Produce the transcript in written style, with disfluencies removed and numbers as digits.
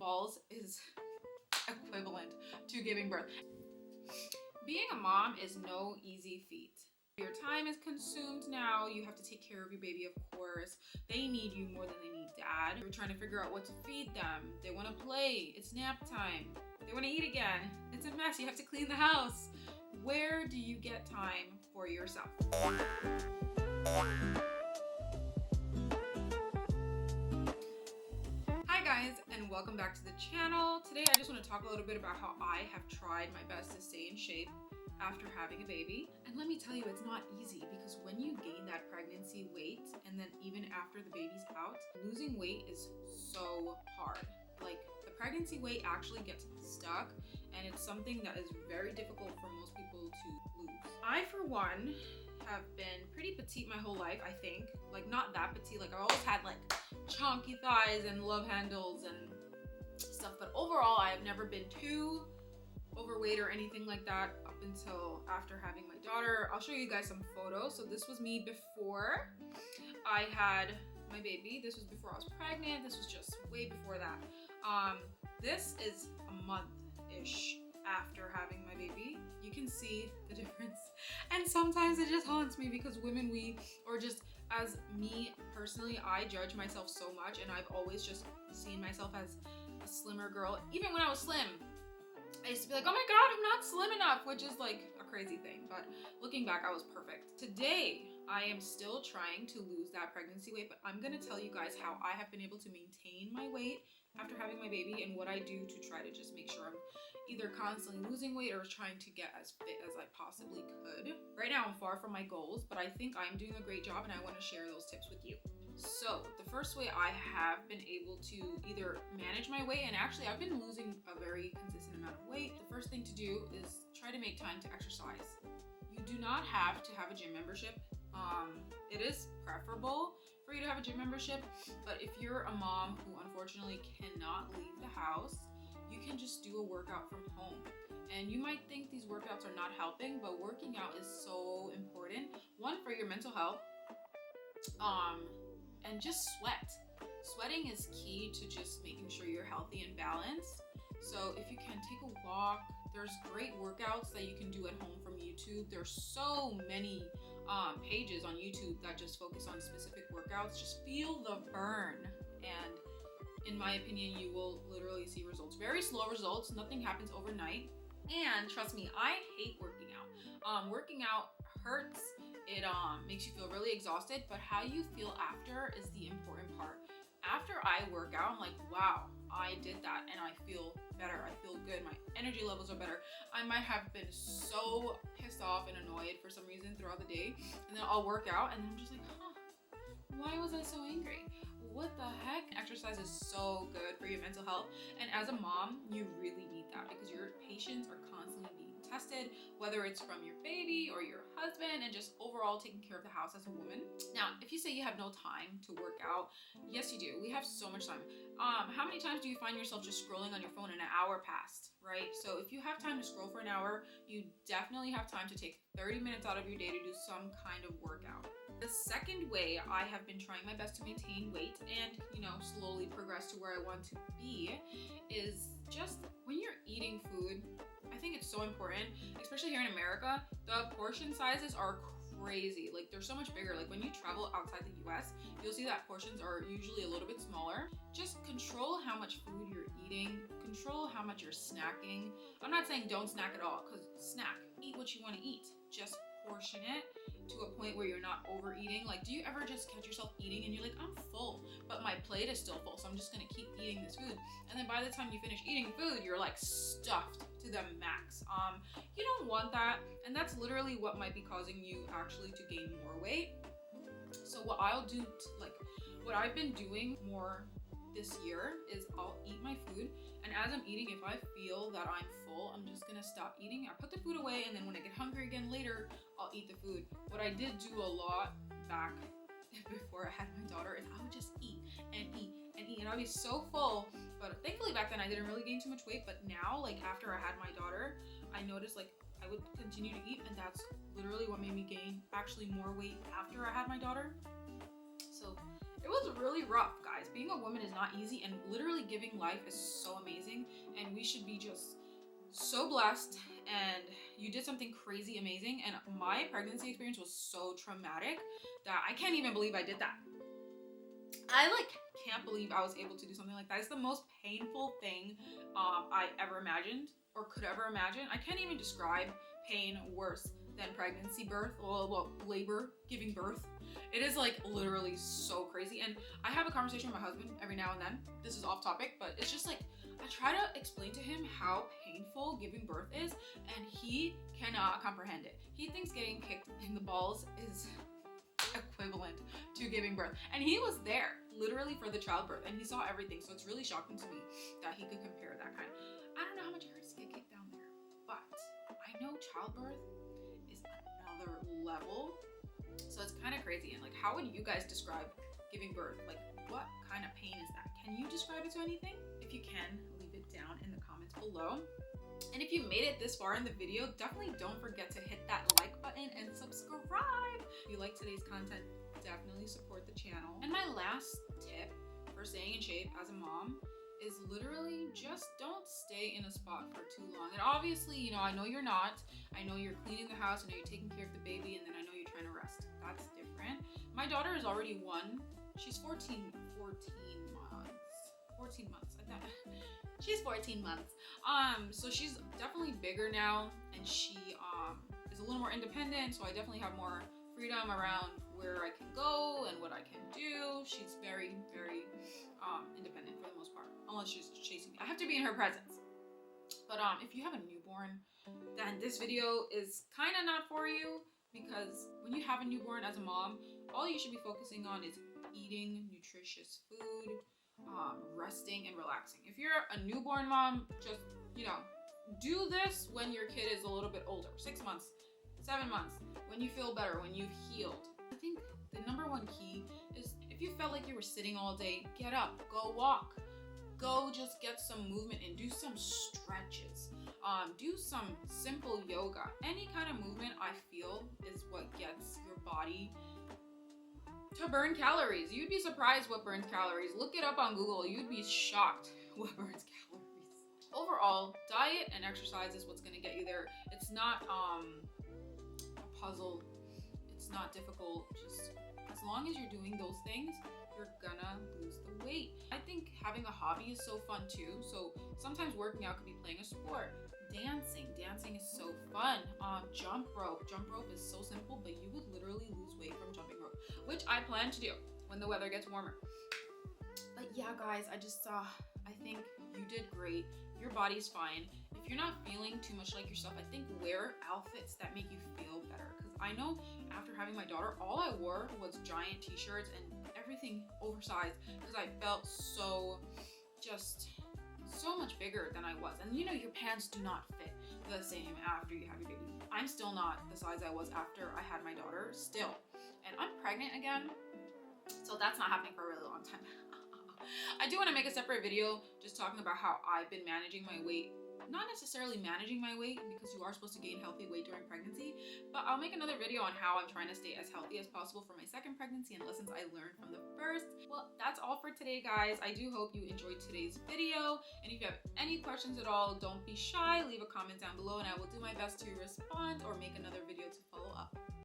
balls is equivalent to giving birth. Being a mom is no easy feat. Your time is consumed now. You have to take care of your baby, of course. They need you more than they need dad. You're trying to figure out what to feed them. They want to play. It's nap time. They want to eat again. It's a mess. You have to clean the house. Where do you get time for yourself? Hi guys, and welcome back to the channel. Today I just want to talk a little bit about how I have tried my best to stay in shape after having a baby. And let me tell you, it's not easy, because when you gain that pregnancy weight and then even after the baby's out, losing weight is so hard. Like, the pregnancy weight actually gets stuck, and it's something that is very difficult for most people to lose. I, for one, have been pretty petite my whole life, I think. Like, not that petite, like I've always had like chunky thighs and love handles and stuff, but overall I have never been too overweight or anything like that up until after having my daughter. I'll show you guys some photos. So this was me before I had my baby. This was before I was pregnant. This was just way before that. This is a month-ish after having my baby. You can see the difference. And sometimes it just haunts me because women, or just as me personally, I judge myself so much, and I've always just seen myself as a slimmer girl. Even when I was slim, I used to be like, oh my God, I'm not slim enough, which is like a crazy thing. But looking back, I was perfect. Today, I am still trying to lose that pregnancy weight, but I'm gonna tell you guys how I have been able to maintain my weight after having my baby and what I do to try to just make sure I'm either constantly losing weight or trying to get as fit as I possibly could. Right now, I'm far from my goals, but I think I'm doing a great job and I wanna share those tips with you. So the first way I have been able to either manage my weight, and actually I've been losing a very consistent amount of weight. The first thing to do is try to make time to exercise. You do not have to have a gym membership. It is preferable for you to have a gym membership, but if you're a mom who unfortunately cannot leave the house, you can just do a workout from home. And you might think these workouts are not helping, but working out is so important. One, for your mental health, and just sweat. Sweating is key to just making sure you're healthy and balanced. So if you can, take a walk. There's great workouts that you can do at home from YouTube. There's so many pages on YouTube that just focus on specific workouts. Just feel the burn, and in my opinion, you will literally see results. Very slow results. Nothing happens overnight. And trust me, I hate working out. Working out hurts. It makes you feel really exhausted, but how you feel after is the important part. After I work out, I'm like, wow, I did that and I feel better. I feel good. My energy levels are better. I might have been so pissed off and annoyed for some reason throughout the day, and then I'll work out and I'm just like, why was I so angry? What the heck? Exercise is so good for your mental health. And as a mom, you really need that because your patients are constantly being tested, whether it's from your baby or your husband, and just overall taking care of the house as a woman. Now, if you say you have no time to work out, yes, you do. We have so much time. How many times do you find yourself just scrolling on your phone and an hour passed, right? So if you have time to scroll for an hour, you definitely have time to take 30 minutes out of your day to do some kind of workout. The second way I have been trying my best to maintain weight and, slowly progress to where I want to be is just when you're eating food, I think it's so important, especially here in America, the portion sizes are crazy. Like, they're so much bigger. Like, when you travel outside the US, you'll see that portions are usually a little bit smaller. Just control how much food you're eating, control how much you're snacking. I'm not saying don't snack at all, because snack, eat what you want to eat. Just portion it to a point where you're not overeating. Like, do you ever just catch yourself eating and you're like, I'm full, but my plate is still full, so I'm just gonna keep eating this food. And then by the time you finish eating food, you're like stuffed to the max. You don't want that, and that's literally what might be causing you actually to gain more weight. So what I'll do, what I've been doing more this year is I'll eat my food, and as I'm eating, if I feel that I'm full, I'm just gonna stop eating. I put the food away, and then when I get hungry again later, I'll eat the food. What I did do a lot back before I had my daughter is I would just eat and eat and eat, and I'd be so full. But thankfully back then I didn't really gain too much weight, but now, like, after I had my daughter, I noticed like I would continue to eat, and that's literally what made me gain actually more weight after I had my daughter. So It was really rough, guys. Being a woman is not easy, and literally giving life is so amazing, and we should be just so blessed. And you did something crazy amazing, and my pregnancy experience was so traumatic that I can't even believe I did that. I can't believe I was able to do something like that. It's the most painful thing I ever imagined or could ever imagine. I can't even describe pain worse than pregnancy, birth, well, labor, giving birth. It is like literally so crazy. And I have a conversation with my husband every now and then. This is off topic, but it's just like, I try to explain to him how painful giving birth is, and he cannot comprehend it. He thinks getting kicked in the balls is equivalent to giving birth. And he was there literally for the childbirth, and he saw everything. So it's really shocking to me that he could compare that kind. I don't know how much it hurts to get kicked down there, but I know childbirth is another level. So it's kind of crazy. And like, how would you guys describe giving birth? Like, what kind of pain is that? Can you describe it to anything? If you can, leave it down in the comments below. And if you made it this far in the video, definitely don't forget to hit that like button and subscribe. If you like today's content, definitely support the channel. And my last tip for staying in shape as a mom is literally just don't stay in a spot for too long. And obviously, you know, I know you're not. I know you're cleaning the house, I know you're taking care of the baby, and then I know you're trying to rest. That's different. My daughter is already 1. She's 14 months. She's 14 months. So she's definitely bigger now, and she is a little more independent. So I definitely have more freedom around where I can go and what I can do. She's very, very independent for the most part, unless she's chasing me. I have to be in her presence. But if you have a newborn, then this video is kind of not for you, because when you have a newborn as a mom, all you should be focusing on is eating nutritious food, resting and relaxing. If you're a newborn mom, just, you know, do this when your kid is a little bit older, 6 months, 7 months, when you feel better, when you've healed. I think the number one key is, if you felt like you were sitting all day, get up, go walk, go just get some movement and do some stretches. Do some simple yoga. Any kind of movement, I feel, is what gets your body to burn calories. You'd be surprised what burns calories. Look it up on Google. You'd be shocked what burns calories. Overall, diet and exercise is what's gonna get you there. It's not a puzzle. It's not difficult. Just as long as you're doing those things, you're gonna lose the weight. I think having a hobby is so fun too. So sometimes working out could be playing a sport. Dancing is so fun. Jump rope is so simple, but you would literally lose weight from jumping rope, which I plan to do when the weather gets warmer. But yeah, guys, I think you did great. Your body's fine. If you're not feeling too much like yourself, I think wear outfits that make you feel better. Because I know after having my daughter, all I wore was giant t-shirts and everything oversized, because I felt so much bigger than I was. And you know, your pants do not fit the same after you have your baby. I'm still not the size I was after I had my daughter, still. And I'm pregnant again, so that's not happening for a really long time. I do want to make a separate video just talking about how I've been managing my weight. Not necessarily managing my weight, because you are supposed to gain healthy weight during pregnancy, but I'll make another video on how I'm trying to stay as healthy as possible for my second pregnancy and lessons I learned from the first. Well, that's all for today, guys. I do hope you enjoyed today's video, and if you have any questions at all, don't be shy. Leave a comment down below and I will do my best to respond or make another video to follow up.